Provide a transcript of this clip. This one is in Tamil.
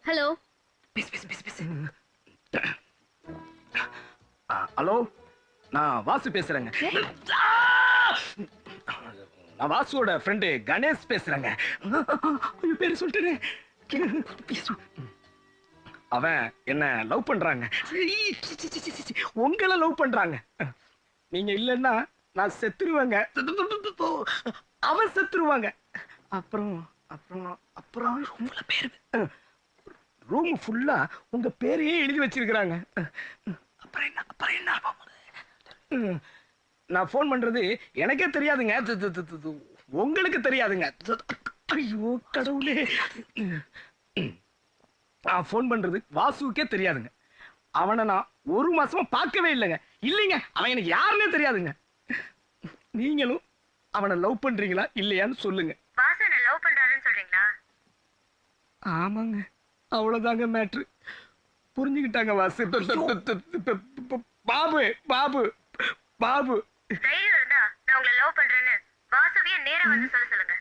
ஹலோ. ஹலோ, நான் வாசு பேசுறேங்க. நான் வாசுவோட ஃப்ரெண்டு கணேஷ் பேசுறேங்க. பேரு சொல்லிட்டு அவன் என்ன லவ் பண்றாங்க. உங்களை லவ் பண்றாங்க. நீங்க இல்லைன்னா நான் செத்துருவேங்க. அவன் செத்துருவாங்க. அப்புறம் அப்புறம் அப்புறம் உங்கள பேரு ரூம் ஃபுல்லா உங்க பேரையே எழுதி வச்சிருக்கிறாங்க. அப்புறம் என்ன நான் போன் பண்றது எனக்கே தெரியாதுங்க. உங்களுக்கு தெரியாதுங்க. ஐயோ கடவுளே. நான் போன் பண்றது வாசுவுக்கே தெரியாதுங்க. அவனை நான் ஒரு மாசமா பார்க்கவே இல்லைங்க. இல்லைங்க, அவன் எனக்கு யாருன்னே தெரியாதுங்க. நீங்களும் அவனை லவ் பண்றீங்களா இல்லையான்னு சொல்லுங்க. வாசு என்ன லவ் பண்றாருன்னு சொல்றீங்களா? ஆமாங்க, அவ்வளவுதாங்க மேட்ரு. புரிஞ்சுக்கிட்டாங்க வாசு. பாபு பாபு பாபு தைரியம் இருந்தா நான் உங்களை லவ் பண்றேன்னு வாசுவையே நேரா வந்து சொல்லுங்க.